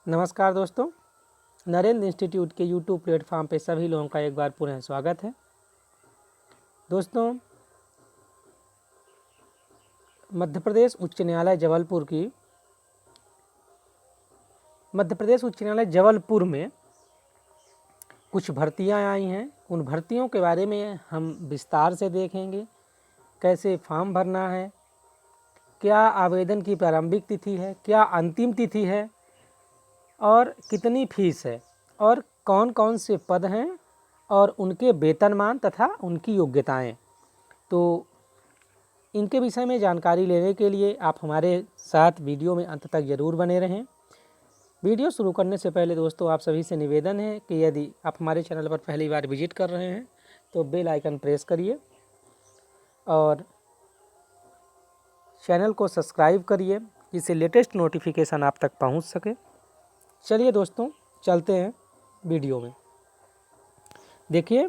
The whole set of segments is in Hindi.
नमस्कार दोस्तों, नरेंद्र इंस्टीट्यूट के यूट्यूब प्लेटफॉर्म पे सभी लोगों का एक बार पुनः स्वागत है। दोस्तों, मध्य प्रदेश उच्च न्यायालय जबलपुर में कुछ भर्तियां आई हैं। उन भर्तियों के बारे में हम विस्तार से देखेंगे। कैसे फॉर्म भरना है, क्या आवेदन की प्रारंभिक तिथि है, क्या अंतिम तिथि है और कितनी फीस है और कौन कौन से पद हैं और उनके वेतनमान तथा उनकी योग्यताएं। तो इनके विषय में जानकारी लेने के लिए आप हमारे साथ वीडियो में अंत तक ज़रूर बने रहें। वीडियो शुरू करने से पहले दोस्तों आप सभी से निवेदन है कि यदि आप हमारे चैनल पर पहली बार विजिट कर रहे हैं तो बेल आइकन प्रेस करिए और चैनल को सब्सक्राइब करिए, जिससे लेटेस्ट नोटिफिकेशन आप तक पहुंच सके। चलिए दोस्तों, चलते हैं वीडियो में। देखिए,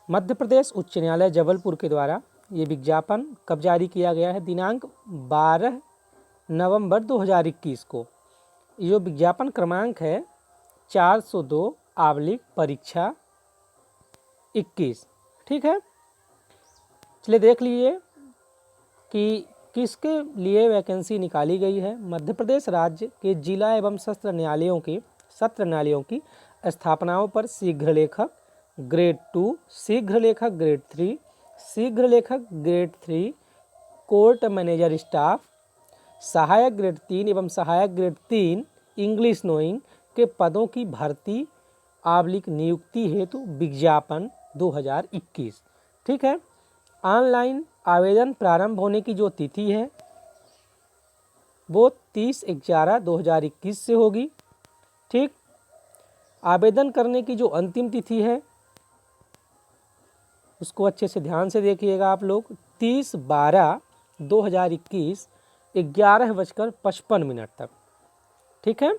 मध्य प्रदेश उच्च न्यायालय जबलपुर के द्वारा ये विज्ञापन कब जारी किया गया है? दिनांक 12 नवंबर 2021 को। ये विज्ञापन क्रमांक है 402 परीक्षा 21। ठीक है, चलिए देख लीजिए कि किसके लिए वैकेंसी निकाली गई है। मध्य प्रदेश राज्य के जिला एवं सत्र न्यायालयों की स्थापनाओं पर शीघ्र लेखक ग्रेड 2, शीघ्र लेखक ग्रेड 3, शीघ्र लेखक ग्रेड 3, कोर्ट मैनेजर स्टाफ, सहायक ग्रेड 3 एवं सहायक ग्रेड 3 इंग्लिश नोइंग के पदों की भर्ती नियुक्ति हेतु विज्ञापन 2021। ठीक है, ऑनलाइन आवेदन प्रारंभ होने की जो तिथि है वो 30/11/2021 से होगी। ठीक, आवेदन करने की जो अंतिम तिथि है उसको अच्छे से ध्यान से देखिएगा आप लोग। 30/12/2021 11:55 तक। ठीक है,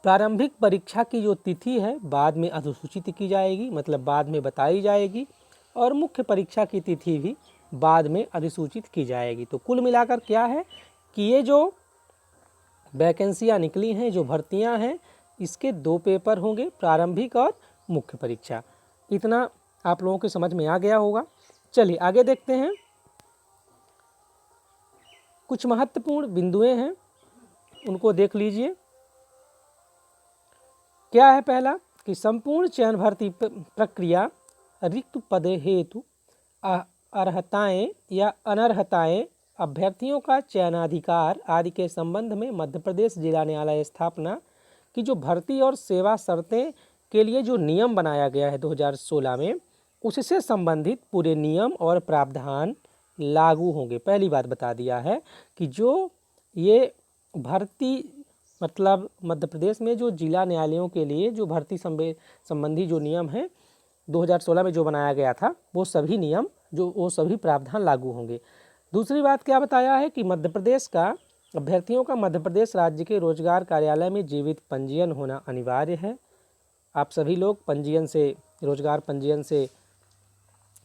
प्रारंभिक परीक्षा की जो तिथि है बाद में अधिसूचित की जाएगी, मतलब बाद में बताई जाएगी, और मुख्य परीक्षा की तिथि भी बाद में अधिसूचित की जाएगी। तो कुल मिलाकर क्या है कि ये जो वैकेंसियाँ निकली हैं, जो भर्तियां हैं, इसके 2 पेपर होंगे, प्रारंभिक और मुख्य परीक्षा। इतना आप लोगों के समझ में आ गया होगा। चलिए आगे देखते हैं। कुछ महत्वपूर्ण बिंदुएं हैं, उनको देख लीजिए। क्या है? पहला कि संपूर्ण चयन भर्ती प्रक्रिया रिक्त पद हेतु अर्हताएं या अनर्हताएं, अभ्यर्थियों का चयनाधिकार आदि के संबंध में मध्य प्रदेश जिला न्यायालय स्थापना की जो भर्ती और सेवा शर्तें के लिए जो नियम बनाया गया है 2016 में, उससे संबंधित पूरे नियम और प्रावधान लागू होंगे। पहली बात बता दिया है कि जो ये भर्ती, मतलब मध्य प्रदेश में जो जिला न्यायालयों के लिए जो भर्ती संबंधी जो नियम है 2016 में जो बनाया गया था, वो सभी प्रावधान लागू होंगे। दूसरी बात क्या बताया है कि अभ्यर्थियों का मध्य प्रदेश राज्य के रोजगार कार्यालय में जीवित पंजीयन होना अनिवार्य है। आप सभी लोग रोजगार पंजीयन से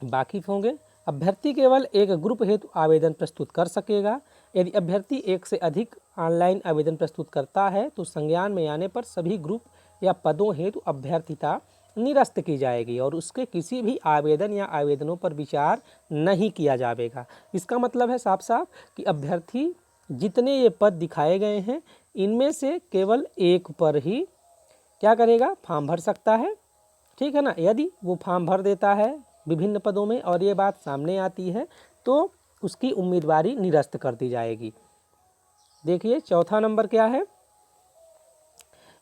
वाकिफ होंगे। अभ्यर्थी केवल एक ग्रुप हेतु आवेदन प्रस्तुत कर सकेगा। यदि अभ्यर्थी एक से अधिक ऑनलाइन आवेदन प्रस्तुत करता है तो संज्ञान में आने पर सभी ग्रुप या पदों हेतु अभ्यर्थिता निरस्त की जाएगी और उसके किसी भी आवेदन या आवेदनों पर विचार नहीं किया जाएगा। इसका मतलब है साफ साफ कि अभ्यर्थी जितने ये पद दिखाए गए हैं, इनमें से केवल एक पर ही क्या करेगा? फॉर्म भर सकता है। ठीक है ना। यदि वो फॉर्म भर देता है विभिन्न पदों में और ये बात सामने आती है तो उसकी उम्मीदवारी निरस्त कर दी जाएगी। देखिए, चौथा नंबर क्या है?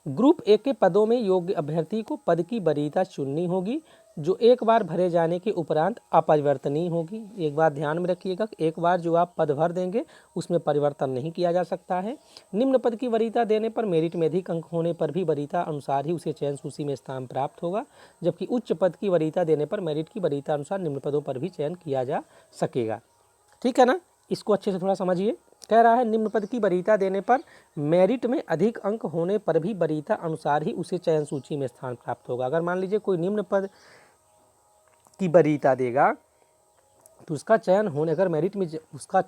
ग्रुप ए के पदों में योग्य अभ्यर्थी को पद की वरीयता चुननी होगी, जो एक बार भरे जाने के उपरांत अपरिवर्तनीय होगी। एक बात ध्यान में रखिएगा, एक बार जो आप पद भर देंगे उसमें परिवर्तन नहीं किया जा सकता है। निम्न पद की वरीयता देने पर मेरिट में अधिक अंक होने पर भी वरीयता अनुसार ही उसे चयन सूची में स्थान प्राप्त होगा, जबकि उच्च पद की वरीयता देने पर मेरिट की वरीयता अनुसार निम्न पदों पर भी चयन किया जा सकेगा। ठीक है ना। इसको अच्छे से थोड़ा समझिए। कह रहा है निम्न पद की वरीयता देने पर मेरिट में अधिक अंक होने पर भी वरीयता अनुसार ही उसे चयन सूची में स्थान प्राप्त होगा। अगर मान लीजिए कोई निम्न पद की वरीयता देगा तो उसका चयन होने, अगर मेरिट में उसका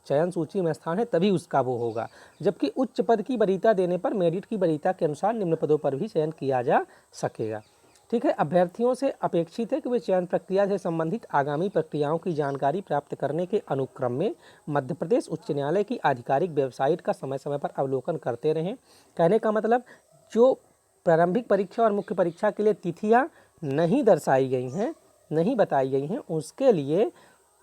चयन सूची में स्थान है तभी उसका वो होगा। जबकि उच्च पद की वरीयता देने पर मेरिट की वरीयता के अनुसार निम्न पदों पर भी चयन किया जा सकेगा। ठीक है, अभ्यर्थियों से अपेक्षित है कि वे चयन प्रक्रिया से संबंधित आगामी प्रक्रियाओं की जानकारी प्राप्त करने के अनुक्रम में मध्य प्रदेश उच्च न्यायालय की आधिकारिक वेबसाइट का समय समय पर अवलोकन करते रहें। कहने का मतलब, जो प्रारंभिक परीक्षा और मुख्य परीक्षा के लिए तिथियां नहीं दर्शाई गई हैं, नहीं बताई गई हैं, उसके लिए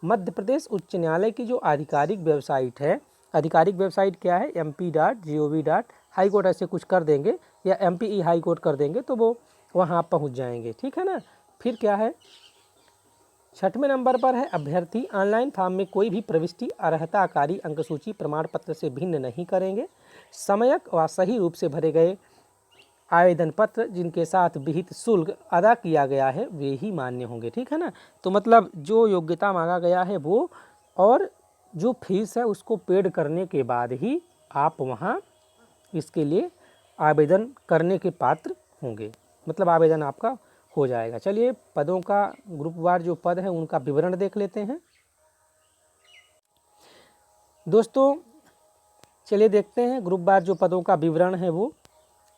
मध्य प्रदेश उच्च न्यायालय की जो आधिकारिक वेबसाइट है, आधिकारिक वेबसाइट क्या है, mp.gov. हाई कोर्ट ऐसे कुछ कर देंगे या MPE हाई कोर्ट कर देंगे तो वो वहाँ आप पहुँच जाएंगे। ठीक है ना। फिर क्या है, 6वें नंबर पर है, अभ्यर्थी ऑनलाइन फॉर्म में कोई भी प्रविष्टि अर्हताकारी अंकसूची प्रमाण पत्र से भिन्न नहीं करेंगे। समयक व सही रूप से भरे गए आवेदन पत्र जिनके साथ विहित शुल्क अदा किया गया है वे ही मान्य होंगे। ठीक है ना। तो मतलब जो योग्यता मांगा गया है वो और जो फीस है उसको पेड करने के बाद ही आप वहाँ इसके लिए आवेदन करने के पात्र होंगे, मतलब आवेदन आपका हो जाएगा। चलिए पदों का ग्रुपवार जो पद है उनका विवरण देख लेते हैं। दोस्तों चलिए देखते हैं ग्रुपवार जो पदों का विवरण है वो।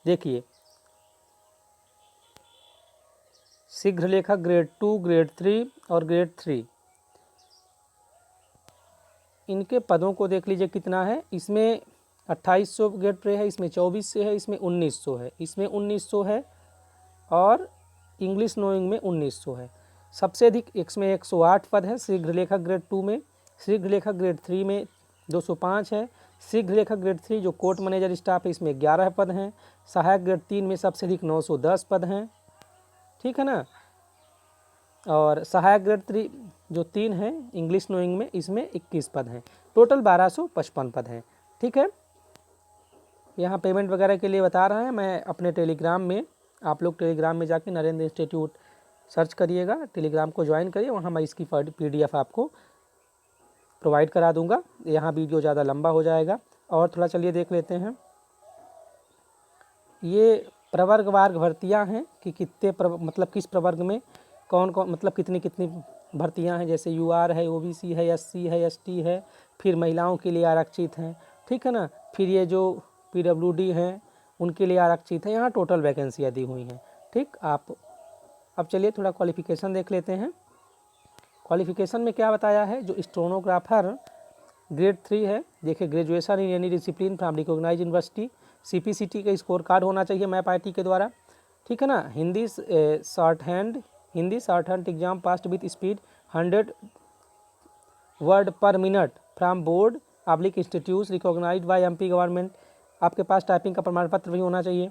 देखिए, शीघ्र लेखक ग्रेड 2, ग्रेड 3 और ग्रेड 3, इनके पदों को देख लीजिए कितना है। इसमें 2800 ग्रेड पे है, इसमें 2400 है, इसमें 1900 है, इसमें 1900 है और इंग्लिश नोइंग में 1900 है। सबसे अधिक इसमें 108 पद है शीघ्र लेखक ग्रेड 2 में। शीघ्र लेखक ग्रेड 3 में 205 है। शीघ्र लेखक ग्रेड 3 जो कोर्ट मैनेजर स्टाफ है इसमें 11 पद हैं। सहायक ग्रेड 3 में सबसे अधिक 910 पद हैं। ठीक है ना। और सहायक ग्रेड 3 जो 3 है इंग्लिश नोइंग में, इसमें 21 पद हैं। टोटल 1255 पद हैं। ठीक है। यहाँ पेमेंट वगैरह के लिए बता रहा है, मैं अपने टेलीग्राम में, आप लोग टेलीग्राम में जाके नरेंद्र इंस्टीट्यूट सर्च करिएगा, टेलीग्राम को ज्वाइन करिए, वहाँ मैं इसकी PDF आपको प्रोवाइड करा दूंगा। यहाँ वीडियो ज़्यादा लंबा हो जाएगा। और थोड़ा चलिए देख लेते हैं, ये प्रवर्गवार भर्तियाँ हैं कि कितने मतलब किस प्रवर्ग में कौन कौन, मतलब कितनी कितनी भर्तियां हैं। जैसे UR है, OBC है, SC है, ST है, फिर महिलाओं के लिए आरक्षित हैं। ठीक है ना। फिर ये जो PWD हैं उनके लिए आरक्षित है। यहाँ टोटल वैकेंसियाँ दी हुई हैं। ठीक, आप अब चलिए थोड़ा क्वालिफिकेशन देख लेते हैं। क्वालिफिकेशन में क्या बताया है, जो स्टेनोग्राफर ग्रेड 3 है, देखिए graduation in any discipline from recognize university, CPCT का स्कोर कार्ड होना चाहिए मैप IT के द्वारा। ठीक है ना। Hindi shorthand exam passed with speed 100 word per minute from board public institute recognized by MP government. आपके पास टाइपिंग का प्रमाण पत्र भी होना चाहिए।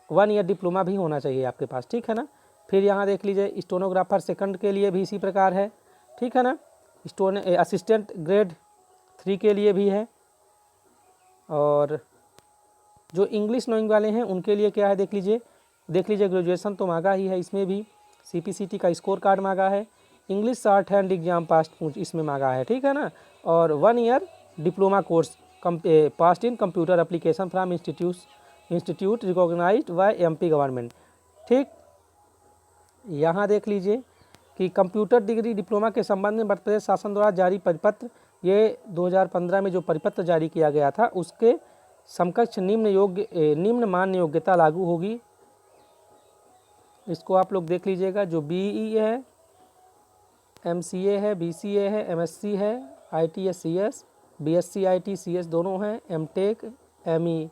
1 ईयर डिप्लोमा भी होना चाहिए आपके पास। ठीक है ना। फिर यहाँ देख लीजिए स्टेनोग्राफर सेकंड के लिए भी इसी प्रकार है। ठीक है ना। असिस्टेंट ग्रेड 3 के लिए भी है। और जो इंग्लिश नोइंग वाले हैं उनके लिए क्या है, देख लीजिए ग्रेजुएशन तो मांगा ही है, इसमें भी CPCT का स्कोर कार्ड मांगा है। English shorthand exam passed इसमें मांगा है। ठीक है ना। और 1 year diploma course passed in computer application from institute recognized by MP government. ठीक, यहाँ देख लीजिए कि कंप्यूटर डिग्री डिप्लोमा के संबंध में मध्य प्रदेश शासन द्वारा जारी परिपत्र, ये 2015 में जो परिपत्र जारी किया गया था उसके समकक्ष निम्न मान्य योग्यता लागू होगी। इसको आप लोग देख लीजिएगा। जो BE है, MCA है, BCA है, MSc है, ITS-CS, BSc IT-CS दोनों हैं, MTech ME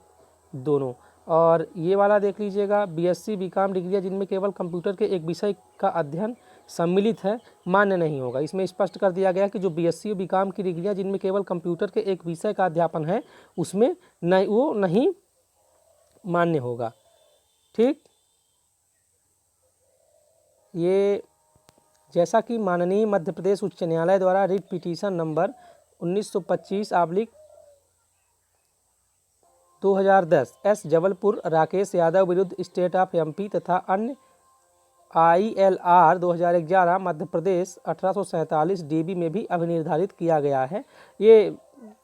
दोनों। और ये वाला देख लीजिएगा BSc BCom डिग्रियाँ जिनमें केवल कंप्यूटर के एक विषय का अध्ययन सम्मिलित है, मान्य नहीं होगा। इसमें स्पष्ट कर दिया गया कि जो BSc और BCom की डिग्रियाँ जिनमें केवल कंप्यूटर के एक विषय का अध्यापन है उसमें वो नहीं मान्य होगा। ठीक, ये जैसा कि माननीय मध्य प्रदेश उच्च न्यायालय द्वारा writ petition number 1925/2010 S Jabalpur Rakesh Yadav विरुद्ध स्टेट ऑफ MP तथा अन्य ILR 2011 मध्य प्रदेश 1847 DB में भी अभिनिर्धारित किया गया है। ये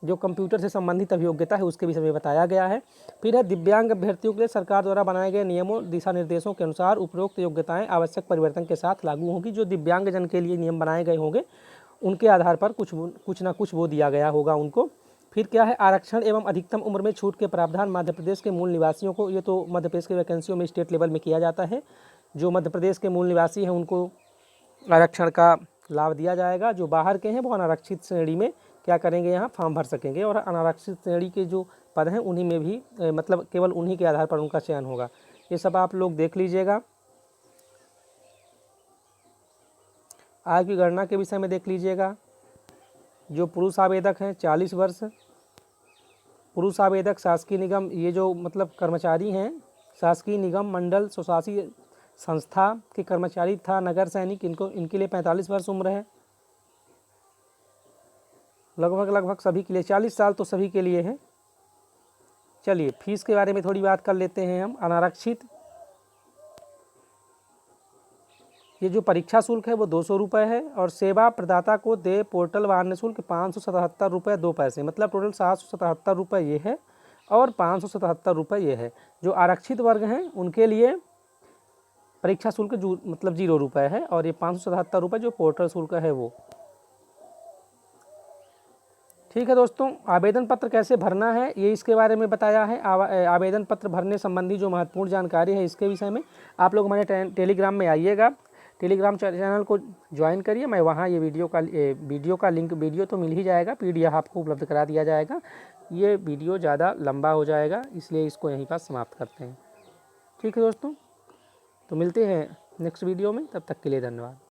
जो कंप्यूटर से संबंधित अभियोग्यता है उसके विषय में बताया गया है। फिर है दिव्यांग अभ्यर्थियों के लिए सरकार द्वारा बनाए गए नियमों दिशा निर्देशों के अनुसार उपरोक्त योग्यताएं आवश्यक परिवर्तन के साथ लागू होंगी। जो दिव्यांगजन के लिए नियम बनाए गए होंगे उनके आधार पर कुछ ना कुछ वो दिया गया होगा उनको। फिर क्या है, आरक्षण एवं अधिकतम उम्र में छूट के प्रावधान मध्य प्रदेश के मूल निवासियों को, ये तो मध्य प्रदेश की वैकेंसियों में स्टेट लेवल में किया जाता है। जो मध्य प्रदेश के मूल निवासी हैं उनको आरक्षण का लाभ दिया जाएगा। जो बाहर के हैं वो अनारक्षित श्रेणी में क्या करेंगे, यहाँ फॉर्म भर सकेंगे, और अनारक्षित श्रेणी के जो पद हैं उन्हीं में भी मतलब केवल उन्हीं के आधार पर उनका चयन होगा। ये सब आप लोग देख लीजिएगा। आय की गणना के विषय में देख लीजिएगा। जो पुरुष आवेदक हैं 40 वर्ष, पुरुष आवेदक शासकीय निगम, ये जो मतलब कर्मचारी हैं शासकीय निगम, मंडल, स्वशासी संस्था के कर्मचारी तथा नगर सैनिक, इनके लिए 45 वर्ष उम्र है। लगभग सभी के लिए 40 साल तो सभी के लिए है। चलिए फीस के बारे में थोड़ी बात कर लेते हैं हम। अनारक्षित, ये जो परीक्षा शुल्क है वो 200 रुपये है, और सेवा प्रदाता को दे पोर्टल व अन्य शुल्क 577 रुपये 2 पैसे, मतलब टोटल 777 रुपये ये है, और 577 रुपये ये है। जो आरक्षित वर्ग हैं उनके लिए परीक्षा शुल्क मतलब 0 रुपये है, और ये 577 रुपये जो पोर्टल शुल्क है वो। ठीक है दोस्तों, आवेदन पत्र कैसे भरना है ये इसके बारे में बताया है। आवेदन पत्र भरने संबंधी जो महत्वपूर्ण जानकारी है इसके विषय में आप लोग हमारे टेलीग्राम में आइएगा, टेलीग्राम चैनल को ज्वाइन करिए। मैं वहाँ ये वीडियो का लिंक, वीडियो तो मिल ही जाएगा, PDF आपको उपलब्ध करा दिया जाएगा। ये वीडियो ज़्यादा लंबा हो जाएगा इसलिए इसको यहीं पर समाप्त करते हैं। ठीक है दोस्तों, तो मिलते हैं नेक्स्ट वीडियो में, तब तक के लिए धन्यवाद।